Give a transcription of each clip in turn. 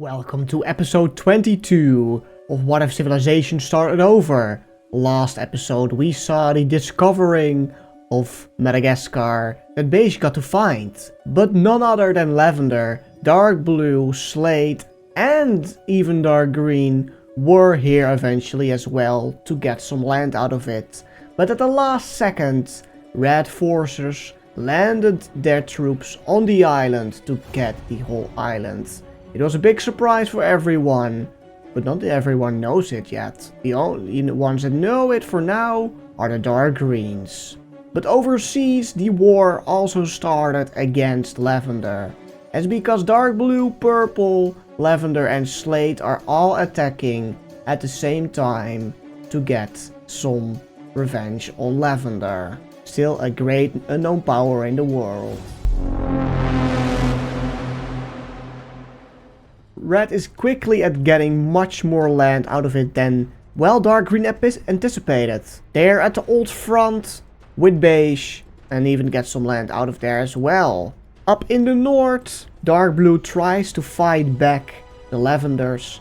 Welcome to episode 22 of What If Civilization Started Over. Last episode we saw the discovering of Madagascar that Beige got to find. But none other than Lavender, Dark Blue, Slate and even Dark Green were here eventually as well to get some land out of it. But at the last second, Red forces landed their troops on the island to get the whole island. It was a big surprise for everyone, but not everyone knows it yet. The only ones that know it for now are the Dark Greens. But overseas, the war also started against Lavender. As because Dark Blue, Purple, Lavender and Slate are all attacking at the same time to get some revenge on Lavender. Still a great unknown power in the world. Red is quickly at getting much more land out of it than, well, Dark Green anticipated. They're at the old front with Beige and even get some land out of there as well. Up in the north, Dark Blue tries to fight back the Lavenders,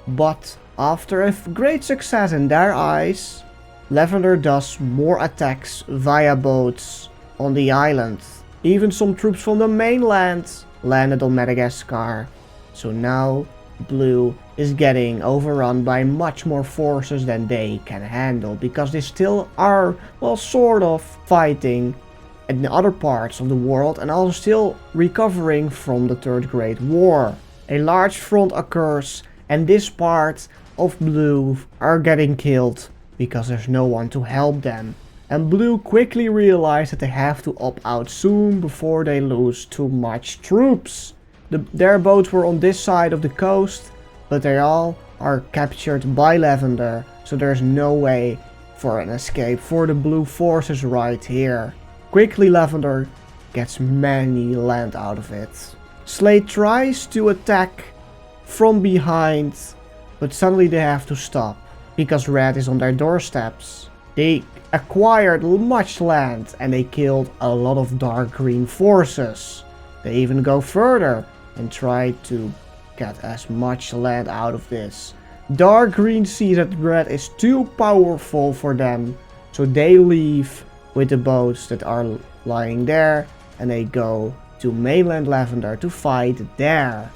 but after a great success in their eyes, Lavender does more attacks via boats on the island. Even some troops from the mainland landed on Madagascar. So now Blue is getting overrun by much more forces than they can handle, because they still are, well, sort of fighting in the other parts of the world and also still recovering from the Third Great War. A large front occurs and this part of Blue are getting killed because there's no one to help them. And Blue quickly realized that they have to opt out soon before they lose too much troops. Their boats were on this side of the coast, but they all are captured by Lavender, so there's no way for an escape for the Blue forces right here. Quickly Lavender gets many land out of it. Slate tries to attack from behind, but suddenly they have to stop, because Red is on their doorsteps. They acquired much land and they killed a lot of Dark Green forces. They even go further and try to get as much land out of this. Dark Green sees that Red is too powerful for them, so they leave with the boats that are lying there and they go to mainland Lavender to fight there,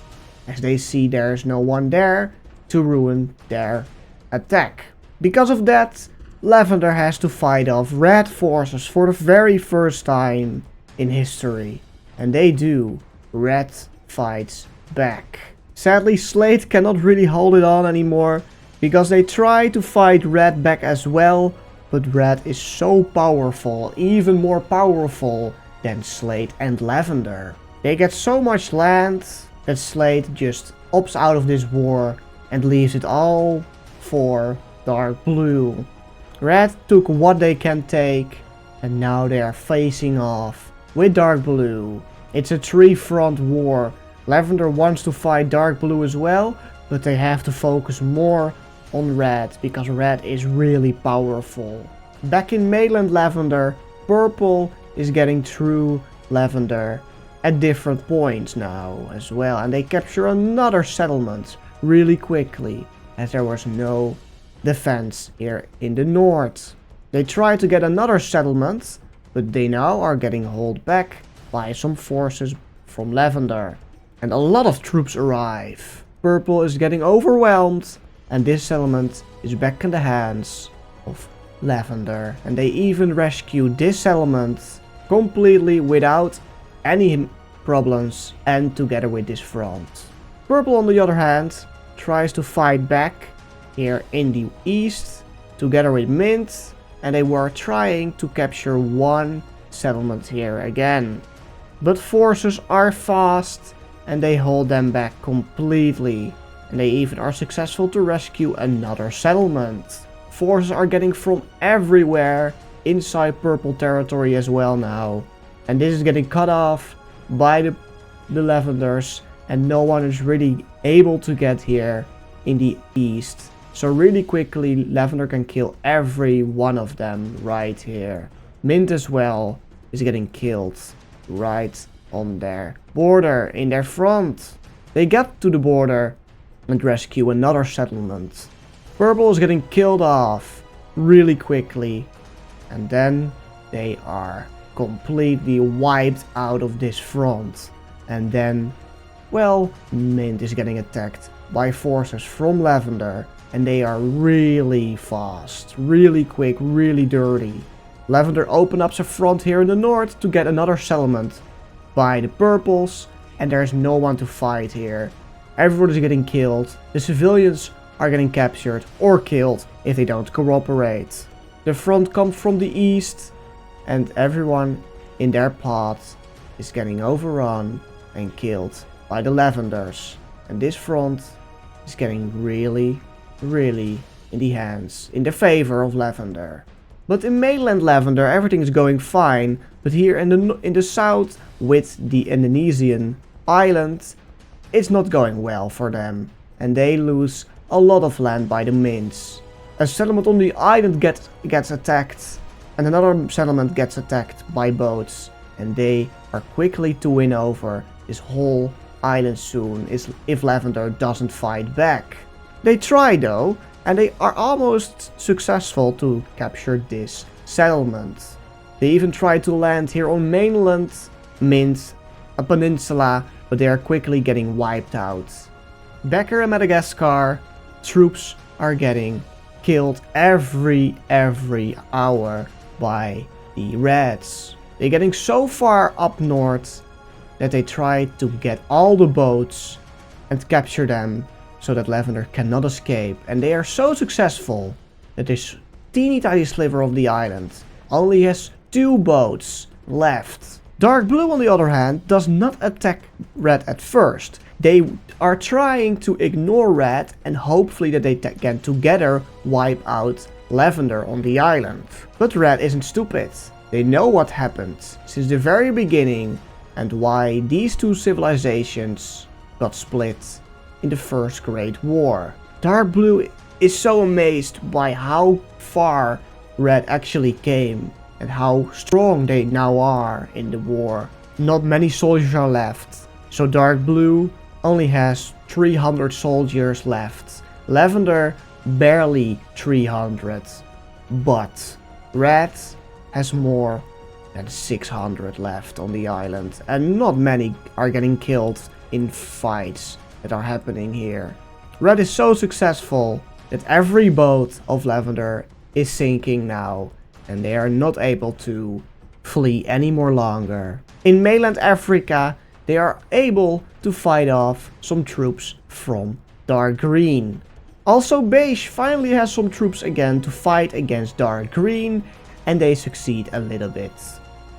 as they see there's no one there to ruin their attack. Because of that, Lavender has to fight off Red forces for the very first time in history, and they do. Red fights back. Sadly, Slate cannot really hold it on anymore, because they try to fight Red back as well, but Red is so powerful, even more powerful than Slate and Lavender. They get so much land that Slate just opts out of this war and leaves it all for Dark Blue. Red took what they can take and now they are facing off with Dark Blue. It's a three-front war. Lavender wants to fight Dark Blue as well, but they have to focus more on Red, because Red is really powerful. Back in mainland Lavender, Purple is getting through Lavender at different points now as well, and they capture another settlement really quickly, as there was no defense here in the north. They try to get another settlement, but they now are getting held back by some forces from Lavender. And a lot of troops arrive. Purple is getting overwhelmed and this settlement is back in the hands of Lavender. And they even rescue this settlement completely without any problems and together with this front. Purple, on the other hand, tries to fight back here in the east together with Mint, and they were trying to capture one settlement here again. But forces are fast and they hold them back completely, and they even are successful to rescue another settlement. Forces are getting from everywhere inside Purple territory as well now, and this is getting cut off by the Lavenders, and no one is really able to get here in the east. So really quickly Lavender can kill every one of them right here. Mint as well is getting killed right on their border, in their front. They get to the border and rescue another settlement. Purple is getting killed off really quickly, and then they are completely wiped out of this front. And then, well, Mint is getting attacked by forces from Lavender, and they are really fast, really quick, really dirty. Lavender opens up the front here in the north to get another settlement by the purples, and there's no one to fight here. Everyone is getting killed. The civilians are getting captured or killed if they don't cooperate. The front comes from the east, and everyone in their path is getting overrun and killed by the Lavenders. And this front is getting really in the favor of Lavender. But in mainland Lavender everything is going fine, but here in the south with the Indonesian island, it's not going well for them, and they lose a lot of land by the Mints. A settlement on the island gets attacked, and another settlement gets attacked by boats, and they are quickly to win over this whole island soon if Lavender doesn't fight back. They try though, and they are almost successful to capture this settlement. They even try to land here on mainland Mint, a peninsula, but they are quickly getting wiped out. Back here in Madagascar, troops are getting killed every hour by the Reds. They're getting so far up north that they try to get all the boats and capture them so that Lavender cannot escape, and they are so successful that this teeny tiny sliver of the island only has 2 boats left. Dark Blue, on the other hand, does not attack Red at first. They are trying to ignore Red and hopefully that they can together wipe out Lavender on the island. But Red isn't stupid. They know what happened since the very beginning and why these two civilizations got split in the First Great War. Dark Blue is so amazed by how far Red actually came and how strong they now are in the war. Not many soldiers are left, so Dark Blue only has 300 soldiers left. Lavender barely 300, but Red has more than 600 left on the island, and not many are getting killed in fights that are happening here. Red is so successful that every boat of Lavender is sinking now, and they are not able to flee any more longer. In mainland Africa, they are able to fight off some troops from Dark Green. Also, Beige finally has some troops again to fight against Dark Green, and they succeed a little bit.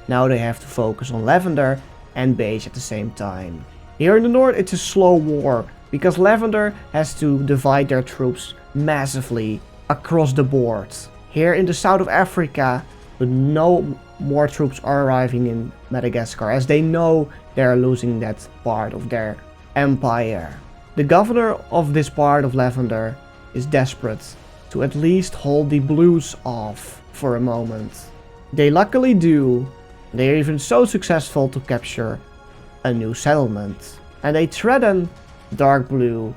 Now they have to focus on Lavender and Beige at the same time. Here in the north it's a slow war, because Lavender has to divide their troops massively across the board. Here in the south of Africa, but no more troops are arriving in Madagascar, as they know they are losing that part of their empire. The governor of this part of Lavender is desperate to at least hold the blues off for a moment. They luckily do. They are even so successful to capture a new settlement. And they threaten Dark Blue,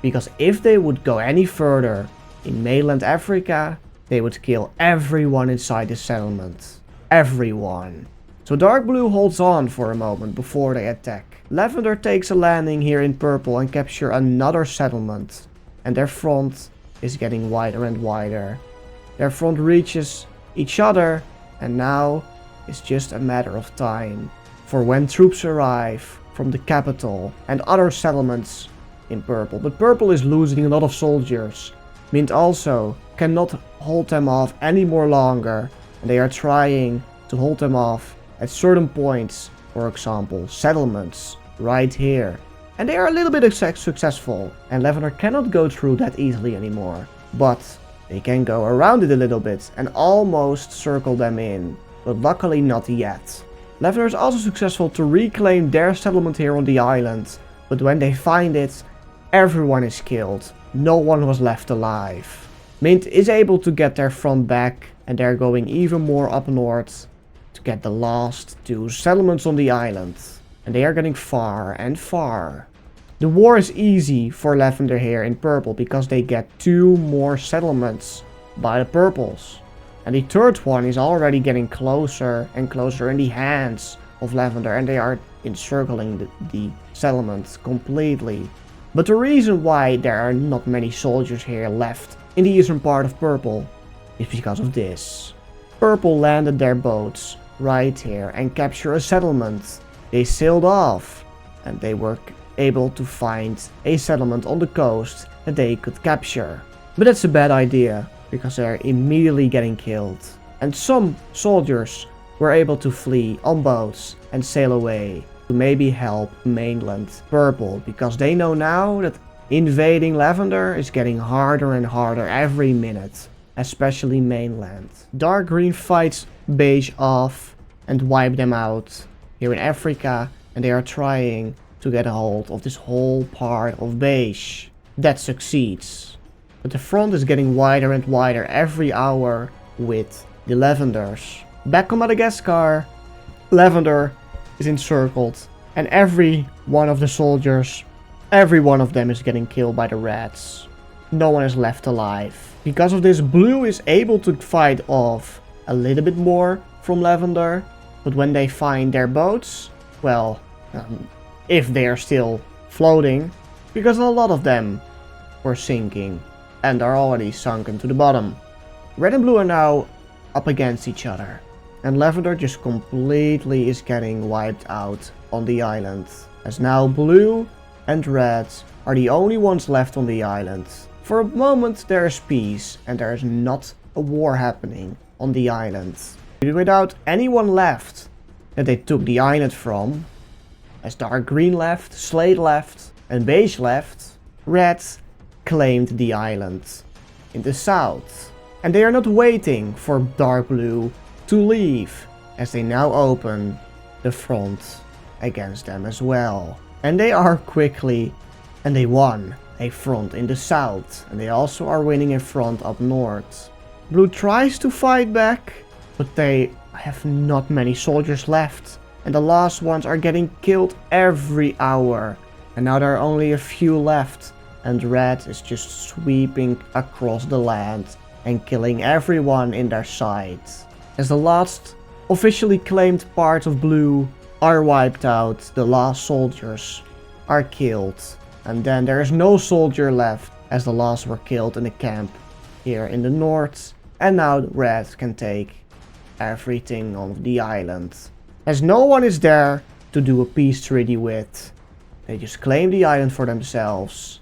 because if they would go any further in mainland Africa, they would kill everyone inside the settlement. Everyone. So Dark Blue holds on for a moment before they attack. Lavender takes a landing here in purple and capture another settlement. And their front is getting wider and wider. Their front reaches each other, and now it's just a matter of time for when troops arrive from the capital and other settlements in purple. But purple is losing a lot of soldiers. Mint also cannot hold them off any more longer, and they are trying to hold them off at certain points, for example settlements right here, and they are a little bit successful, and Lavender cannot go through that easily anymore, but they can go around it a little bit and almost circle them in, but luckily not yet. Lavender is also successful to reclaim their settlement here on the island, but when they find it, everyone is killed. No one was left alive. Mint is able to get their front back, and they're going even more up north to get the last 2 settlements on the island. And they are getting far and far. The war is easy for Lavender here in purple because they get 2 more settlements by the purples. And the third one is already getting closer and closer in the hands of Lavender, and they are encircling the settlements completely. But the reason why there are not many soldiers here left in the eastern part of purple is because of this. Purple landed their boats right here and captured a settlement. They sailed off and they were able to find a settlement on the coast that they could capture. But that's a bad idea because they're immediately getting killed. And some soldiers were able to flee on boats and sail away to maybe help mainland purple, because they know now that invading Lavender is getting harder and harder every minute, especially mainland. Dark green fights beige off and wipe them out here in Africa, and they are trying to get a hold of this whole part of beige. That succeeds. But the front is getting wider and wider every hour with the Lavenders. Back on Madagascar, Lavender is encircled, and every one of the soldiers, every one of them is getting killed by the rats. No one is left alive. Because of this, Blue is able to fight off a little bit more from Lavender, but when they find their boats, well, if they are still floating, because a lot of them were sinking and are already sunken to the bottom. Red and Blue are now up against each other, and Lavender just completely is getting wiped out on the island, as now Blue and Red are the only ones left on the island. For a moment there is peace and there is not a war happening on the island. Without anyone left that they took the island from, as dark green left, slate left and beige left, Red claimed the island in the south. And they are not waiting for dark blue to leave, as they now open the front against them as well. And they are quickly, and they won a front in the south, and they also are winning a front up north. Blue tries to fight back, but they have not many soldiers left, and the last ones are getting killed every hour. And now there are only a few left, and Red is just sweeping across the land and killing everyone in their sight. As the last officially claimed part of Blue are wiped out, the last soldiers are killed, and then there is no soldier left, as the last were killed in the camp here in the north, and now Red can take everything on the island. As no one is there to do a peace treaty with, they just claim the island for themselves,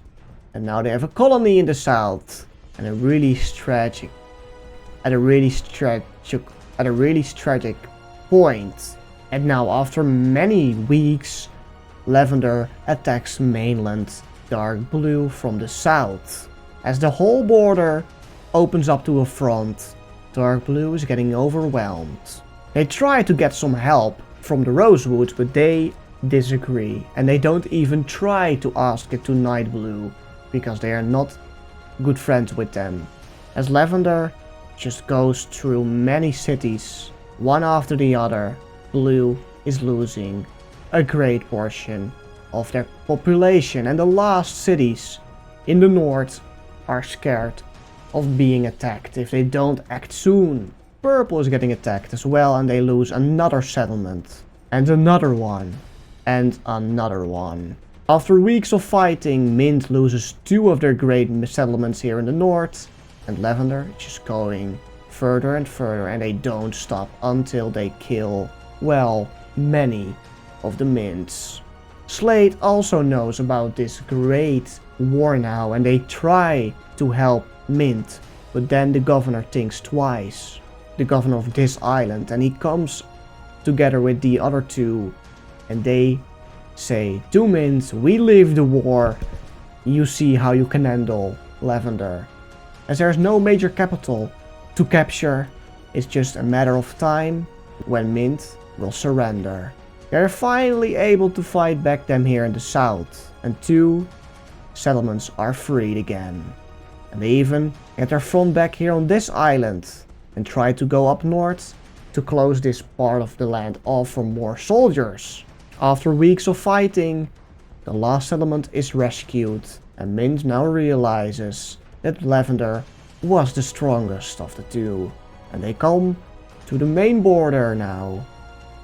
and now they have a colony in the south, and a really tragic point. And now after many weeks, Lavender attacks mainland dark blue from the south. As the whole border opens up to a front, dark blue is getting overwhelmed. They try to get some help from the Rosewoods, but they disagree, and they don't even try to ask it to night blue, because they are not good friends with them. As Lavender just goes through many cities, one after the other, Blue is losing a great portion of their population, and the last cities in the north are scared of being attacked if they don't act soon. Purple is getting attacked as well, and they lose another settlement, and another one, and another one. After weeks of fighting, Mint loses 2 of their great settlements here in the north, and Lavender is just going further and further, and they don't stop until they kill, well, many of the Mints. Slate also knows about this great war now, and they try to help Mint, but then the governor thinks twice. The governor of this island, and he comes together with the other 2, and they say, "To Mint, we leave the war. You see how you can handle Lavender." As there is no major capital to capture, it's just a matter of time when Mint will surrender. They are finally able to fight back them here in the south, and 2 settlements are freed again. And they even get their front back here on this island and try to go up north to close this part of the land off for more soldiers. After weeks of fighting, The last settlement is rescued, and Mint now realizes that Lavender was the strongest of the two. And they come to the main border now,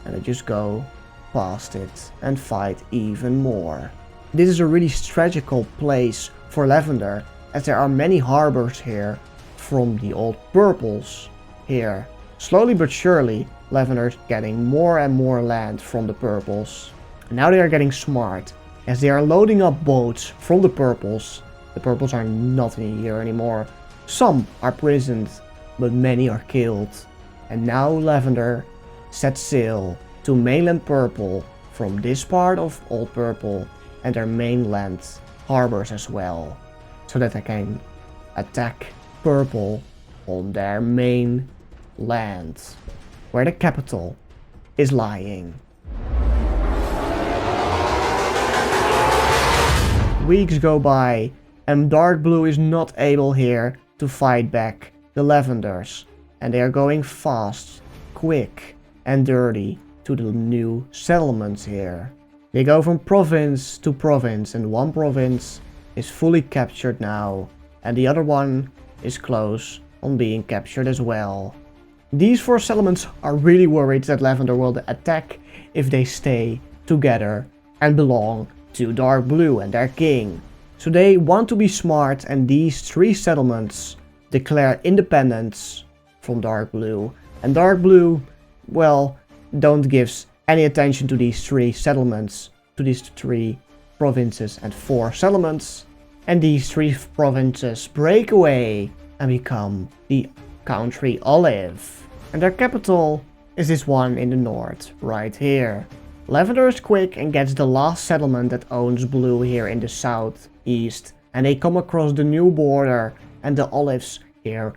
and they just go past it and fight even more. This is a really strategical place for Lavender, as there are many harbors here from the old purples here. Slowly but surely, Lavender is getting more and more land from the purples. And now they are getting smart, as they are loading up boats from the purples. The purples are not in here anymore. Some are prisoned, but many are killed. And now Lavender sets sail to mainland purple from this part of old purple and their mainland harbors as well, so that they can attack purple on their main land, where the capital is lying. Weeks go by and Dark Blue is not able here to fight back the Lavenders, and they are going fast, quick and dirty to the new settlements here. They go from province to province, and one province is fully captured now, and the other one is close on being captured as well. These 4 settlements are really worried that Lavender will attack if they stay together and belong to Dark Blue and their king. So they want to be smart, and these 3 settlements declare independence from Dark Blue. And Dark Blue, well, don't give any attention to these 3 settlements, to these 3 provinces and 4 settlements. And these 3 provinces break away and become the country Olive. And their capital is this one in the north, right here. Lavender is quick and gets the last settlement that owns Blue here in the southeast. And they come across the new border, and the Olives here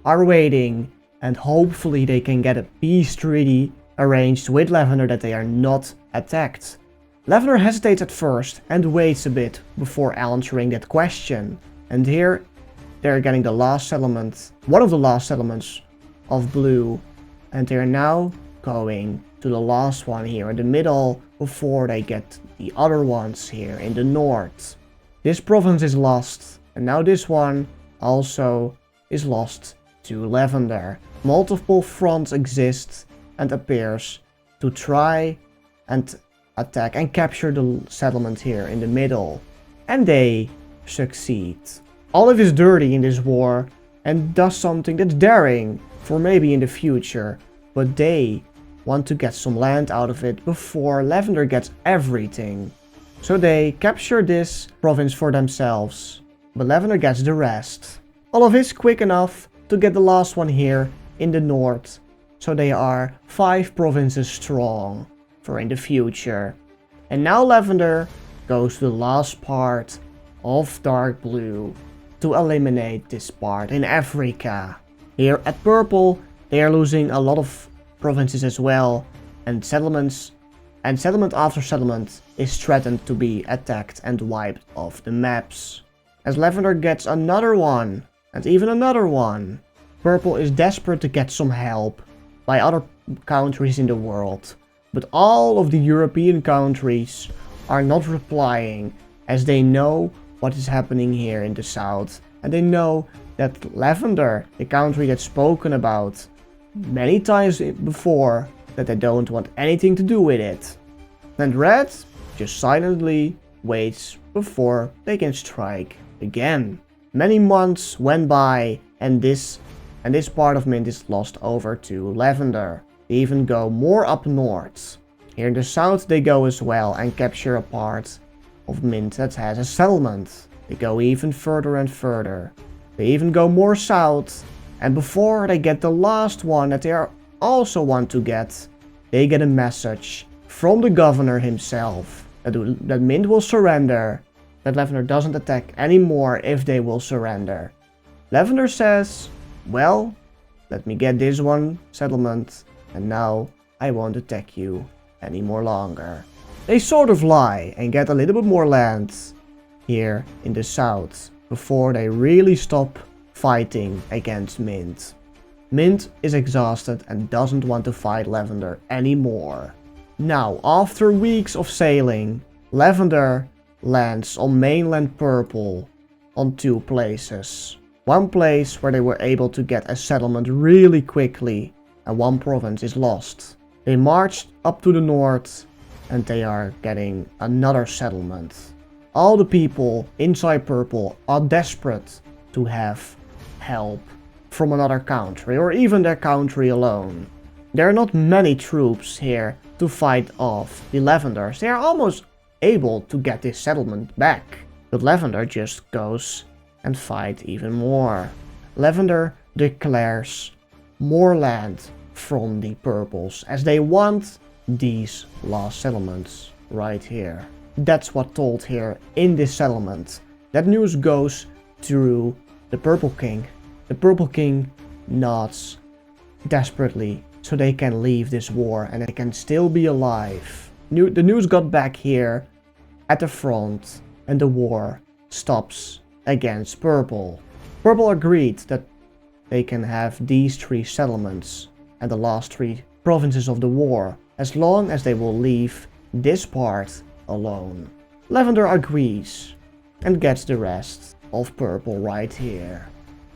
are waiting. And hopefully they can get a peace treaty arranged with Lavender that they are not attacked. Lavender hesitates at first and waits a bit before answering that question. And here they're getting the last settlement, one of the last settlements of Blue. And they're now going to the last one here in the middle before they get the other ones here in the north. This province is lost, and now this one also is lost to Lavender. Multiple fronts exist and appears to try and attack and capture the settlement here in the middle. And they succeed. Olive is dirty in this war and does something that's daring for maybe in the future, but they want to get some land out of it before Lavender gets everything. So they capture this province for themselves, but Lavender gets the rest. Olive is quick enough to get the last one here in the north, so they are 5 provinces strong for in the future. And now Lavender goes to the last part of Dark Blue to eliminate this part in Africa. Here at Purple, they are losing a lot of provinces as well, and settlement after settlement is threatened to be attacked and wiped off the maps. As Lavender gets another one, and even another one, Purple is desperate to get some help by other countries in the world, but all of the European countries are not replying, as they know what is happening here in the south, and they know that Lavender, the country that's spoken about many times before, that they don't want anything to do with it. And Red just silently waits before they can strike again. Many months went by, and this part of Mint is lost over to Lavender. They even go more up north. Here in the south they go as well and capture a part of Mint that has a settlement. They go even further and further. They even go more south, and before they get the last one that they also want to get, they get a message from the governor himself that Mint will surrender, that Lavender doesn't attack anymore if they will surrender. Lavender says, well, let me get this one settlement, and now I won't attack you any more longer. They sort of lie and get a little bit more land here in the south before they really stop fighting against Mint. Mint is exhausted and doesn't want to fight Lavender anymore. Now, after weeks of sailing, Lavender lands on mainland purple on 2 places. One place where they were able to get a settlement really quickly, and one province is lost. They marched up to the north and they are getting another settlement. All the people inside purple are desperate to have help from another country or even their country alone. There are not many troops here to fight off the Lavenders. They are almost able to get this settlement back. But Lavender just goes and fight even more. Lavender declares more land from the purples as they want these last settlements right here. That's what told here in this settlement. That news goes through the Purple King. The Purple King nods desperately so they can leave this war and they can still be alive. The news got back here at the front and the war stops against Purple. Purple agreed that they can have these 3 settlements and the last 3 provinces of the war as long as they will leave this part alone. Lavender agrees and gets the rest of Purple right here.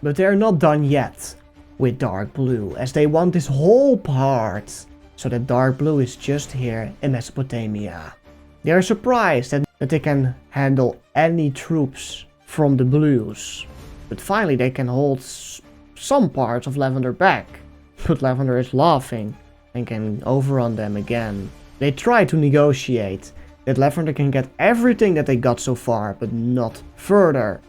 But they're not done yet with Dark Blue as they want this whole part so that Dark Blue is just here in Mesopotamia. They are surprised that they can handle any troops from the Blues. But finally they can hold some parts of Lavender back. But Lavender is laughing and can overrun them again. They try to negotiate that Lavender can get everything that they got so far, but not further.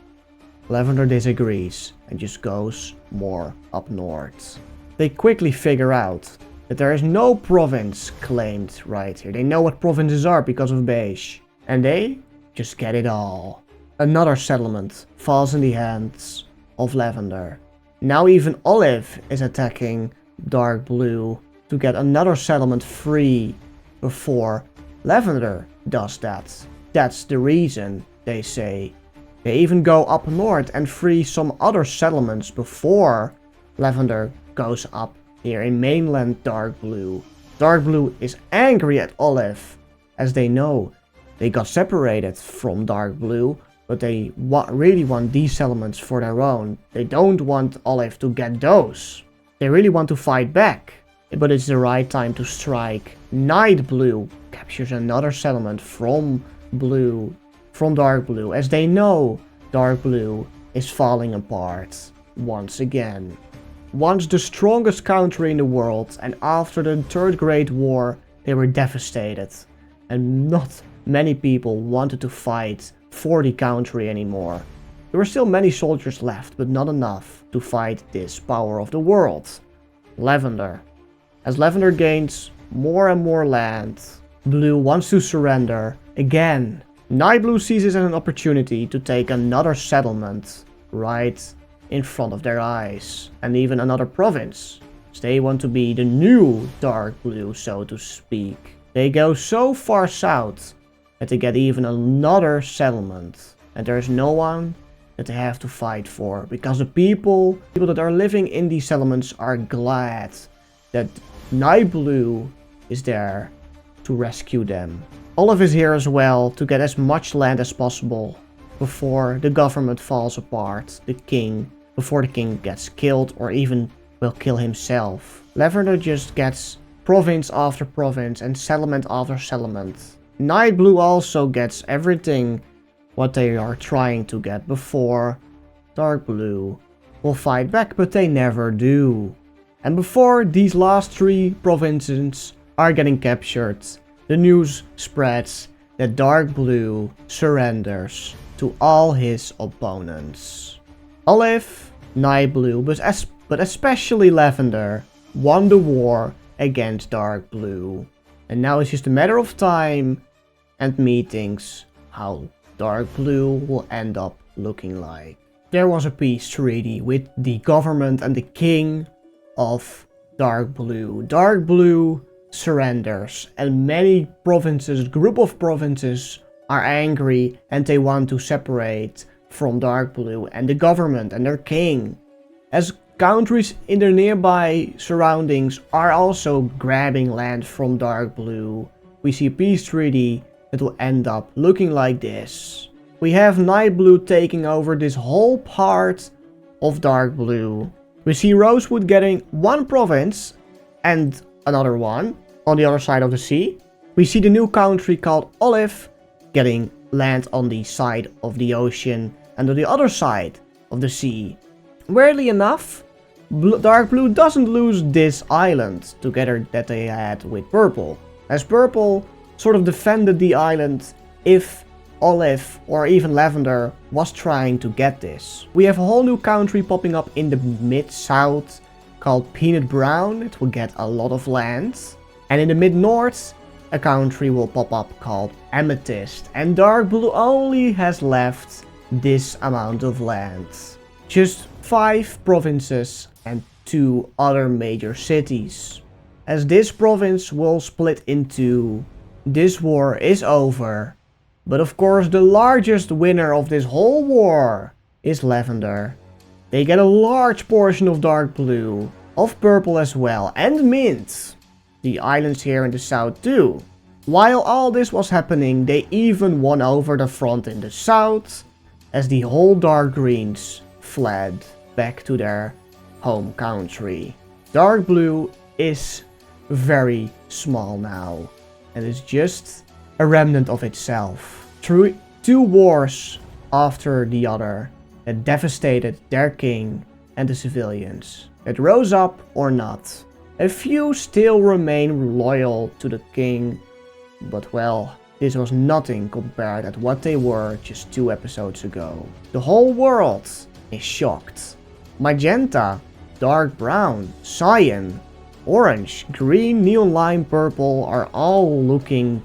Lavender disagrees and just goes more up north. They quickly figure out that there is no province claimed right here. They know what provinces are because of Beige. And they just get it all. Another settlement falls in the hands of Lavender. Now even Olive is attacking Dark Blue to get another settlement free before Lavender does that. That's the reason, they say. They even go up north and free some other settlements before Lavender goes up here in mainland Dark Blue. Dark Blue is angry at Olive as they know they got separated from Dark Blue, but they really want these settlements for their own. They don't want Olive to get those. They really want to fight back. But it's the right time to strike. Night Blue captures another settlement from Dark Blue, as they know Dark Blue is falling apart once again. Once the strongest country in the world, and after the Third Great War, they were devastated. And not many people wanted to fight for the country anymore. There were still many soldiers left, but not enough to fight this power of the world. Lavender. As Lavender gains more and more land, Blue wants to surrender again. Night Blue sees this as an opportunity to take another settlement right in front of their eyes, and even another province. So they want to be the new Dark Blue, so to speak. They go so far south that they get even another settlement, and there's no one that they have to fight for, because the people that are living in these settlements are glad that Night Blue is there to rescue them. Olive is here as well to get as much land as possible before the government falls apart, before the king gets killed or even will kill himself. Lavender just gets province after province and settlement after settlement. Night Blue also gets everything what they are trying to get before Dark Blue will fight back, but they never do. And before these last 3 provinces are getting captured, the news spreads that Dark Blue surrenders to all his opponents. Olive, Night Blue, but especially Lavender, won the war against Dark Blue. And now it's just a matter of time and meetings how Dark Blue will end up looking like. There was a peace treaty with the government and the king of Dark Blue. Dark Blue surrenders and many provinces, group of provinces are angry and they want to separate from Dark Blue and the government and their king. As countries in the nearby surroundings are also grabbing land from Dark Blue, we see a peace treaty it will end up looking like this. We have Night Blue taking over this whole part of Dark Blue. We see Rosewood getting one province and another one on the other side of the sea. We see the new country called Olive getting land on the side of the ocean and on the other side of the sea. Weirdly enough, Dark Blue doesn't lose this island together that they had with Purple, as Purple sort of defended the island if Olive or even Lavender was trying to get this. We have a whole new country popping up in the mid-south called Peanut Brown. It will get a lot of land. And in the mid-north, a country will pop up called Amethyst. And Dark Blue only has left this amount of land. Just 5 provinces and 2 other major cities. As this province will split into, this war is over. But of course the largest winner of this whole war is Lavender. They get a large portion of Dark Blue, of Purple as well, and Mint. The islands here in the south too. While all this was happening, they even won over the front in the south, as the whole Dark Greens fled back to their home country. Dark Blue is very small now, and is just a remnant of itself. Through 2 wars after the other that devastated their king and the civilians that rose up or not. A few still remain loyal to the king, but well, this was nothing compared to what they were just 2 episodes ago. The whole world is shocked. Magenta, dark brown, cyan, orange, green, neon lime, purple are all looking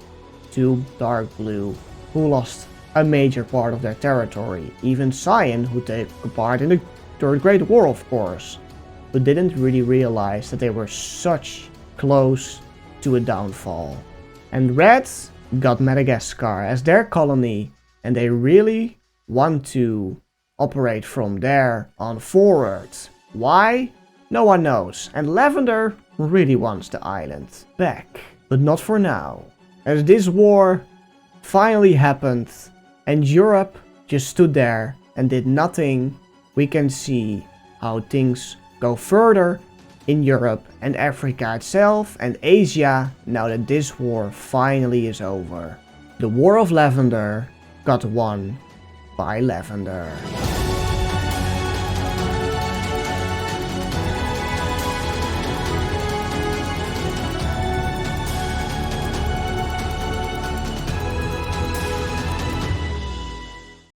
to Dark Blue, who lost a major part of their territory. Even Cyan, who took part in the Third Great War of course, but didn't really realize that they were such close to a downfall. And Red got Madagascar as their colony, and they really want to operate from there on forward. Why? No one knows. And Lavender really wants the island back, but not for now. As this war finally happened and Europe just stood there and did nothing, we can see how things go further in Europe and Africa itself and Asia now that this war finally is over. The War of Lavender got won by Lavender.